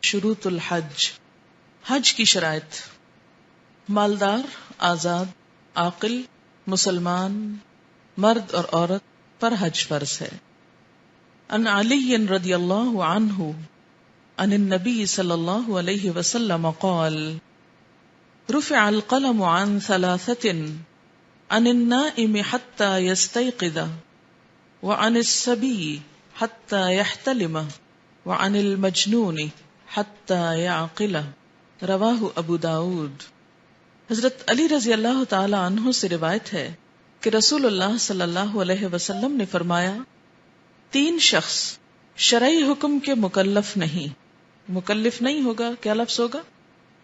شروط الحج، حج کی شرائط۔ مالدار، آزاد، عاقل، مسلمان، مرد اور عورت پر حج فرض ہے۔ عن علی رضی اللہ عنہ عن النبی صلی اللہ علیہ وسلم قال رفع القلم عن ثلاثة عن النائم حتى يستيقظ وعن الصبي حتى يحتلم وعن المجنون حتى يعقل، رواہ ابو داود۔ حضرت علی رضی اللہ تعالی عنہ سے روایت ہے کہ رسول اللہ صلی اللہ علیہ وسلم نے فرمایا، 3 شخص شرعی حکم کے مکلف نہیں، مکلف نہیں ہوگا، کیا لفظ ہوگا؟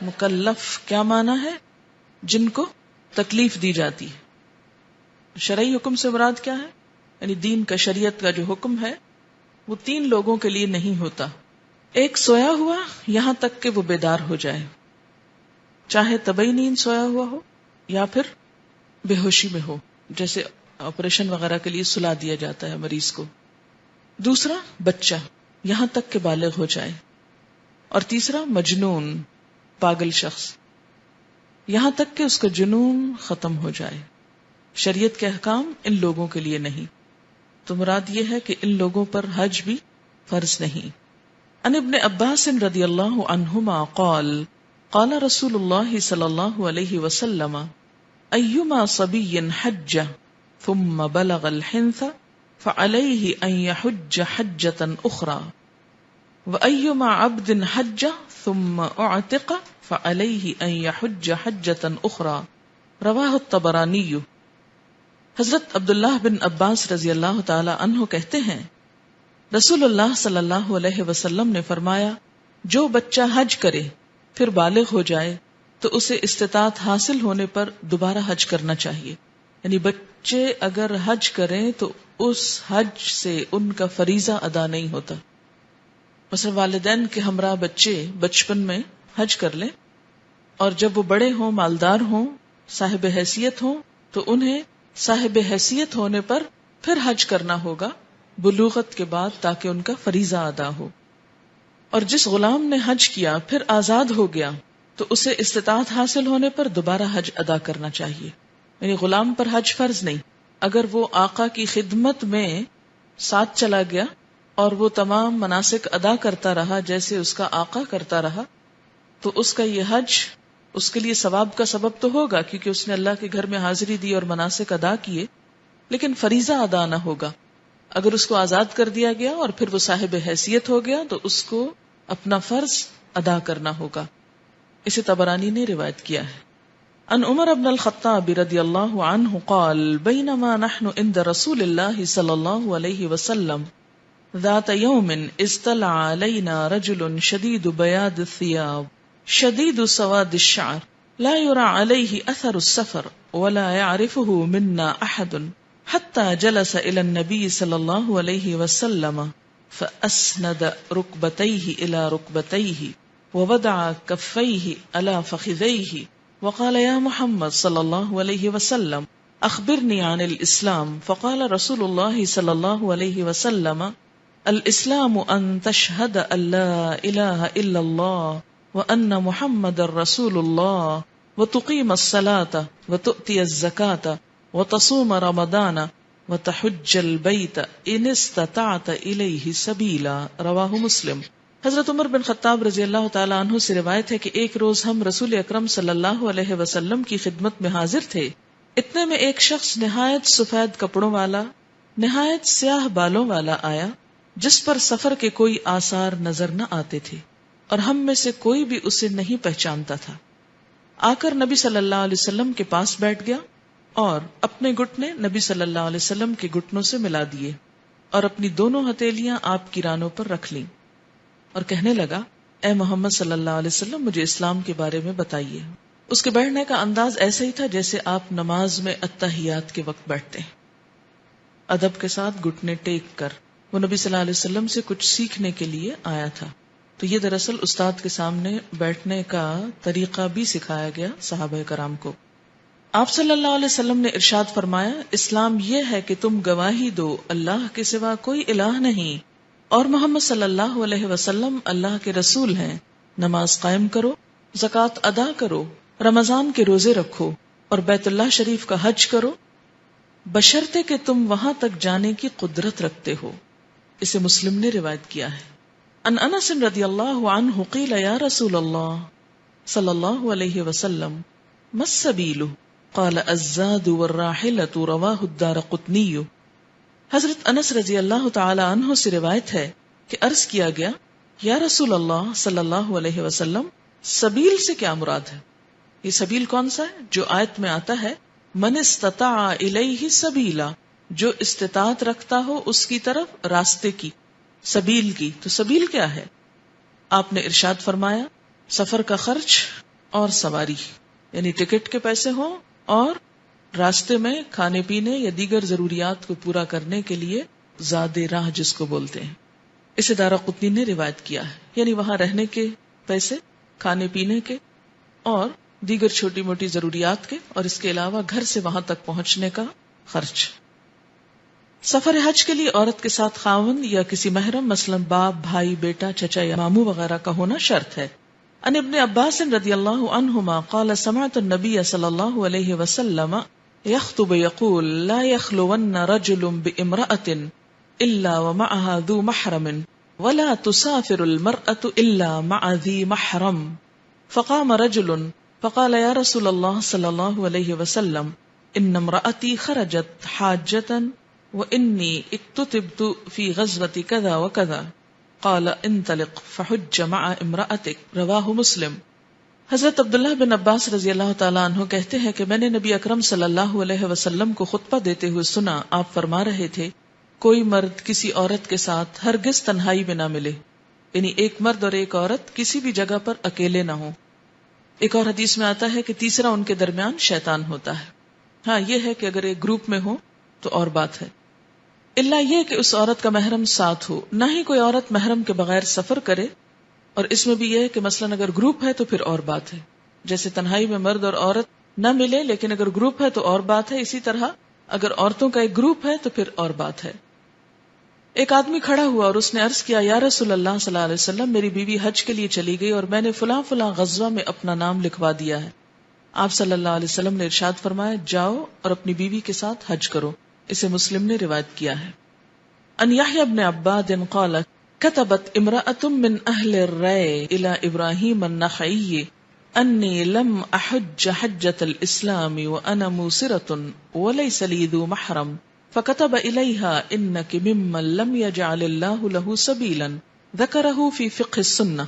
مکلف۔ کیا معنی ہے؟ جن کو تکلیف دی جاتی ہے۔ شرعی حکم سے مراد کیا ہے؟ یعنی دین کا، شریعت کا جو حکم ہے وہ 3 لوگوں کے لیے نہیں ہوتا۔ ایک سویا ہوا یہاں تک کہ وہ بیدار ہو جائے، چاہے طبعی نیند سویا ہوا ہو یا پھر بے ہوشی میں ہو، جیسے آپریشن وغیرہ کے لیے سلا دیا جاتا ہے مریض کو۔ دوسرا بچہ یہاں تک کہ بالغ ہو جائے، اور تیسرا مجنون، پاگل شخص، یہاں تک کہ اس کا جنون ختم ہو جائے۔ شریعت کے احکام ان لوگوں کے لیے نہیں، تو مراد یہ ہے کہ ان لوگوں پر حج بھی فرض نہیں۔ عن ابن عباس رضی اللہ عنہما قال قال رسول اللہ صلی اللہ علیہ وسلم ایما صبی حج ثم بلغ الحنث فعلیہ ان یحج حجۃ اخرى وایما عبد حج ثم اعتق فعلیہ ان یحج حجۃ اخرى، رواہ الطبرانی۔ حضرت عبداللہ بن عباس رضی اللہ تعالی عنہ کہتے ہیں، رسول اللہ صلی اللہ علیہ وسلم نے فرمایا، جو بچہ حج کرے پھر بالغ ہو جائے تو اسے استطاعت حاصل ہونے پر دوبارہ حج کرنا چاہیے۔ یعنی بچے اگر حج کریں تو اس حج سے ان کا فریضہ ادا نہیں ہوتا۔ مثلا والدین کے ہمراہ بچے بچپن میں حج کر لیں، اور جب وہ بڑے ہوں، مالدار ہوں، صاحب حیثیت ہوں، تو انہیں صاحب حیثیت ہونے پر پھر حج کرنا ہوگا بلوغت کے بعد، تاکہ ان کا فریضہ ادا ہو۔ اور جس غلام نے حج کیا پھر آزاد ہو گیا تو اسے استطاعت حاصل ہونے پر دوبارہ حج ادا کرنا چاہیے۔ یعنی غلام پر حج فرض نہیں، اگر وہ آقا کی خدمت میں ساتھ چلا گیا اور وہ تمام مناسک ادا کرتا رہا جیسے اس کا آقا کرتا رہا، تو اس کا یہ حج اس کے لیے ثواب کا سبب تو ہوگا، کیونکہ اس نے اللہ کے گھر میں حاضری دی اور مناسک ادا کیے، لیکن فریضہ ادا نہ ہوگا۔ اگر اس کو آزاد کر دیا گیا اور پھر وہ صاحب حیثیت ہو گیا تو اس کو اپنا فرض ادا کرنا ہوگا۔ اسے طبرانی نے روایت کیا ہے۔ ان عمر بن الخطاب رضی اللہ عنہ قال بینما نحن عند رسول اللہ صلی اللہ علیہ وسلم ذات یوم اطلع علینا رجل شدید بیاض الثیاب شدید سواد الشعر لا يرى علیہ اثر السفر ولا يعرفه منا احد حتى جلس الى النبي صلی اللہ علیہ وسلم فاسند ركبتيه الى ركبتيه ووضع كفيه على فخذيه وقال يا محمد صلی اللہ علیہ وسلم اخبرني عن الاسلام فقال رسول الله صلی اللہ علیہ وسلم الاسلام ان تشهد ان لا اله الا الله وان محمد رسول الله وتقيم الصلاة وتؤتي الزكاة وتصوم رمضان وتحج البيت ان استطعت الیہ سبیلا، رواہ مسلم۔ حضرت عمر بن خطاب رضی اللہ تعالیٰ عنہ سے روایت ہے کہ ایک روز ہم رسول اکرم صلی اللہ علیہ وسلم کی خدمت میں حاضر تھے، اتنے میں ایک شخص نہایت سفید کپڑوں والا، نہایت سیاہ بالوں والا آیا، جس پر سفر کے کوئی آثار نظر نہ آتے تھے، اور ہم میں سے کوئی بھی اسے نہیں پہچانتا تھا۔ آ کر نبی صلی اللہ علیہ وسلم کے پاس بیٹھ گیا اور اپنے گھٹنے نبی صلی اللہ علیہ وسلم کے گھٹنوں سے ملا دیے اور اپنی دونوں ہتھیلیاں آپ کی رانوں پر رکھ لیں، اور کہنے لگا، اے محمد صلی اللہ علیہ وسلم مجھے اسلام کے بارے میں بتائیے۔ اس کے بیٹھنے کا انداز ایسا ہی تھا جیسے آپ نماز میں التحیات کے وقت بیٹھتے ہیں، ادب کے ساتھ گھٹنے ٹیک کر۔ وہ نبی صلی اللہ علیہ وسلم سے کچھ سیکھنے کے لیے آیا تھا، تو یہ دراصل استاد کے سامنے بیٹھنے کا طریقہ بھی سکھایا گیا صحابہ کرام کو۔ آپ صلی اللہ علیہ وسلم نے ارشاد فرمایا، اسلام یہ ہے کہ تم گواہی دو اللہ کے سوا کوئی الہ نہیں اور محمد صلی اللہ علیہ وسلم اللہ کے رسول ہیں، نماز قائم کرو، زکوٰۃ ادا کرو، رمضان کے روزے رکھو اور بیت اللہ شریف کا حج کرو، بشرطے کہ تم وہاں تک جانے کی قدرت رکھتے ہو. اسے مسلم نے روایت کیا ہے. ان انس رضی اللہ عنہ قیل یا رسول اللہ صلی اللہ علیہ وسلم ما السبیل قال الزاد والراحلۃ رواہ الدارقطنی. حضرت انس رضی اللہ تعالی عنہ سے روایت ہے کہ عرض کیا گیا یا رسول اللہ صلی اللہ علیہ وسلم سبیل سے کیا مراد ہے؟ یہ سبیل کون سا ہے؟ جو آیت میں آتا ہے من استطاع الیہ سبیلا، جو استطاعت رکھتا ہو اس کی طرف راستے کی، سبیل کی. تو سبیل کیا ہے؟ آپ نے ارشاد فرمایا سفر کا خرچ اور سواری، یعنی ٹکٹ کے پیسے ہوں اور راستے میں کھانے پینے یا دیگر ضروریات کو پورا کرنے کے لیے زاد راہ جس کو بولتے ہیں. اسے دارقطنی نے روایت کیا ہے، یعنی وہاں رہنے کے پیسے، کھانے پینے کے اور دیگر چھوٹی موٹی ضروریات کے، اور اس کے علاوہ گھر سے وہاں تک پہنچنے کا خرچ. سفر حج کے لیے عورت کے ساتھ خاوند یا کسی محرم مثلا باپ، بھائی، بیٹا، چچا یا ماموں وغیرہ کا ہونا شرط ہے. ان ابن عباس رضی اللہ عنہما قال سمعت النبی صلی اللہ علیہ وسلم یخطب یقول لا یخلون رجل بامرأة الا ومعها ذو محرم ولا تسافر المرأة الا مع ذی محرم. فقام رجل فقال یا رسول اللہ صلی اللہ علیہ وسلم ان امرأتی خرجت حاجة وإني اكتتبت في غزوة كذا وكذا قال انطلق فحج مع امرأتك رواہ مسلم. حضرت عبداللہ بن عباس رضی اللہ تعالیٰ عنہ کہتے ہیں کہ میں نے نبی اکرم صلی اللہ علیہ وسلم کو خطبہ دیتے ہوئے سنا. آپ فرما رہے تھے کوئی مرد کسی عورت کے ساتھ ہرگز تنہائی میں نہ ملے، یعنی ایک مرد اور ایک عورت کسی بھی جگہ پر اکیلے نہ ہوں. ایک اور حدیث میں آتا ہے کہ تیسرا ان کے درمیان شیطان ہوتا ہے. ہاں یہ ہے کہ اگر ایک گروپ میں ہو تو اور بات ہے، الا یہ کہ اس عورت کا محرم ساتھ ہو. نہ ہی کوئی عورت محرم کے بغیر سفر کرے، اور اس میں بھی یہ ہے کہ مثلا اگر گروپ ہے تو پھر اور بات ہے. جیسے تنہائی میں مرد اور عورت نہ ملے لیکن اگر گروپ ہے تو اور بات ہے. اسی طرح اگر عورتوں کا ایک گروپ ہے تو پھر اور بات ہے. ایک آدمی کھڑا ہوا اور اس نے عرض کیا یا رسول اللہ صلی اللہ علیہ وسلم میری بیوی حج کے لیے چلی گئی اور میں نے فلاں فلاں غزوہ میں اپنا نام لکھوا دیا ہے. آپ صلی اللہ علیہ وسلم نے ارشاد فرمایا جاؤ اور اپنی بیوی کے ساتھ حج کرو. اسے مسلم نے روایت کیا ہے. ان یحیی بن عباد قال كتبت امرأة من اہل الرے الى ابراہیم النخعی انی لم احج حجة الاسلام وانا موسرة وليس لي ذو محرم فكتب إليها إنك ممن لم يجعل الله له سبيلا ذكره في فقه السنة.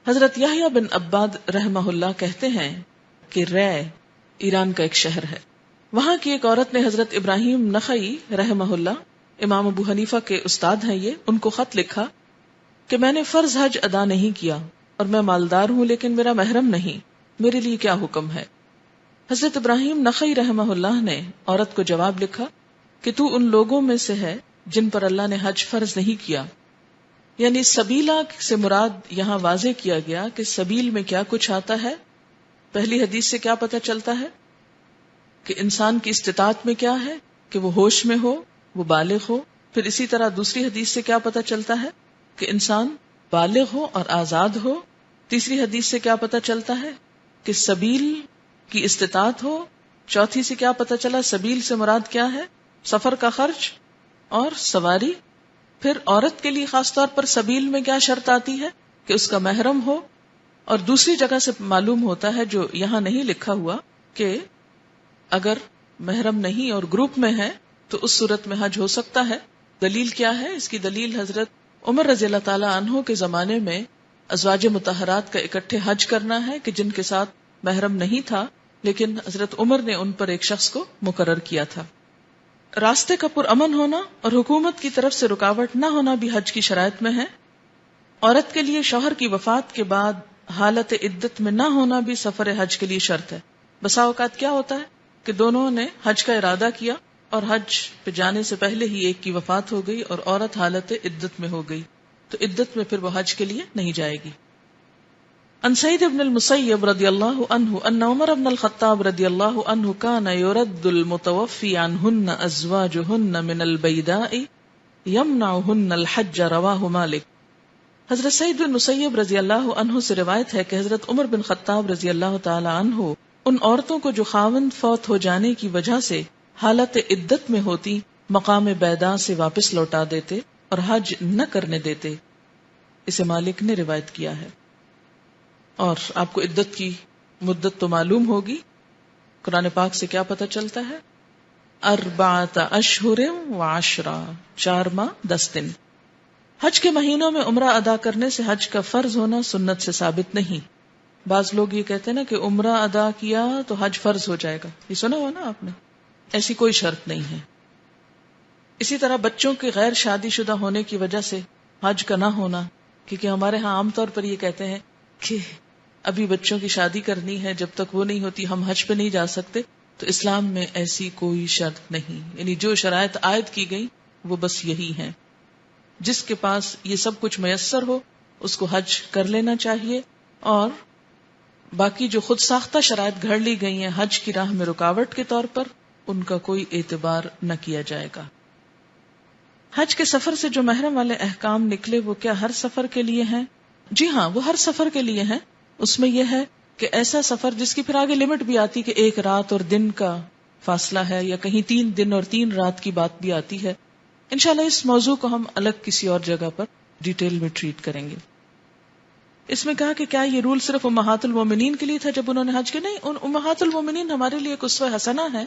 حضرت یحییٰ بن عباد رحمہ اللہ کہتے ہیں کہ رے ایران کا ایک شہر ہے. وہاں کی ایک عورت نے حضرت ابراہیم نخعی رحمہ اللہ، امام ابو حنیفہ کے استاد ہیں یہ، ان کو خط لکھا کہ میں نے فرض حج ادا نہیں کیا اور میں مالدار ہوں لیکن میرا محرم نہیں، میرے لیے کیا حکم ہے؟ حضرت ابراہیم نخعی رحمہ اللہ نے عورت کو جواب لکھا کہ تو ان لوگوں میں سے ہے جن پر اللہ نے حج فرض نہیں کیا. یعنی سبیلا سے مراد یہاں واضح کیا گیا کہ سبیل میں کیا کچھ آتا ہے. پہلی حدیث سے کیا پتہ چلتا ہے کہ انسان کی استطاعت میں کیا ہے کہ وہ ہوش میں ہو، وہ بالغ ہو. پھر اسی طرح دوسری حدیث سے کیا پتہ چلتا ہے کہ انسان بالغ ہو اور آزاد ہو. تیسری حدیث سے کیا پتہ چلتا ہے کہ سبیل کی استطاعت ہو. چوتھی سے کیا پتہ چلا سبیل سے مراد کیا ہے؟ سفر کا خرچ اور سواری. پھر عورت کے لیے خاص طور پر سبیل میں کیا شرط آتی ہے کہ اس کا محرم ہو. اور دوسری جگہ سے معلوم ہوتا ہے جو یہاں نہیں لکھا ہوا کہ اگر محرم نہیں اور گروپ میں ہے تو اس صورت میں حج ہو سکتا ہے. دلیل کیا ہے؟ اس کی دلیل حضرت عمر رضی اللہ تعالی عنہ کے زمانے میں ازواج مطہرات کا اکٹھے حج کرنا ہے کہ جن کے ساتھ محرم نہیں تھا لیکن حضرت عمر نے ان پر ایک شخص کو مقرر کیا تھا. راستے کا پرامن ہونا اور حکومت کی طرف سے رکاوٹ نہ ہونا بھی حج کی شرائط میں ہے. عورت کے لیے شوہر کی وفات کے بعد حالت عدت میں نہ ہونا بھی سفر حج کے لیے شرط ہے. بسا اوقات کیا ہوتا ہے کہ دونوں نے حج کا ارادہ کیا اور حج پہ جانے سے پہلے ہی ایک کی وفات ہو گئی اور عورت حالت عدت میں ہو گئی تو عدت میں پھر وہ حج کے لیے نہیں جائے گی. ان سعید بن المسیب رضی اللہ عنہ ان عمر بن الخطاب رضی اللہ عنہ کان یرد المتوفی عنہن ازواجہن من البیداء یمنعہن الحج رواہ مالک. حضرت سعید بن مسیب رضی اللہ عنہ سے روایت ہے کہ حضرت عمر بن خطاب رضی اللہ تعالی عنہ ان عورتوں کو جو خاوند فوت ہو جانے کی وجہ سے حالت عدت میں ہوتی مقام بیدا سے واپس لوٹا دیتے اور حج نہ کرنے دیتے. اسے مالک نے روایت کیا ہے. اور آپ کو عدت کی مدت تو معلوم ہوگی. قرآن پاک سے کیا پتہ چلتا ہے؟ 4 اشہر و 10، 4 ماہ 10 دن. حج کے مہینوں میں عمرہ ادا کرنے سے حج کا فرض ہونا سنت سے ثابت نہیں. بعض لوگ یہ کہتے ہیں نا کہ عمرہ ادا کیا تو حج فرض ہو جائے گا. یہ سنا ہوا نا آپ نے؟ ایسی کوئی شرط نہیں ہے. اسی طرح بچوں کے غیر شادی شدہ ہونے کی وجہ سے حج کا نہ ہونا، کیونکہ ہمارے ہاں عام طور پر یہ کہتے ہیں کہ ابھی بچوں کی شادی کرنی ہے، جب تک وہ نہیں ہوتی ہم حج پہ نہیں جا سکتے. تو اسلام میں ایسی کوئی شرط نہیں. یعنی جو شرائط عائد کی گئی وہ بس یہی ہیں. جس کے پاس یہ سب کچھ میسر ہو اس کو حج کر لینا چاہیے، اور باقی جو خود ساختہ شرائط گھڑ لی گئی ہیں حج کی راہ میں رکاوٹ کے طور پر، ان کا کوئی اعتبار نہ کیا جائے گا. حج کے سفر سے جو محرم والے احکام نکلے وہ کیا ہر سفر کے لیے ہیں؟ جی ہاں، وہ ہر سفر کے لیے ہیں. اس میں یہ ہے کہ ایسا سفر جس کی پھر آگے لمٹ بھی آتی کہ 1 رات اور دن کا فاصلہ ہے، یا کہیں 3 دن اور 3 رات کی بات بھی آتی ہے. انشاءاللہ اس موضوع کو ہم الگ کسی اور جگہ پر ڈیٹیل میں ٹریٹ کریں گے. اس میں کہا کہ کیا یہ رول صرف امہات المومنین کے لیے تھا جب انہوں نے حج کیا؟ نہیں، ان امہات المومنین ہمارے لیے ایک اسوہ حسنہ ہے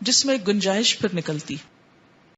جس میں ایک گنجائش پھر نکلتی.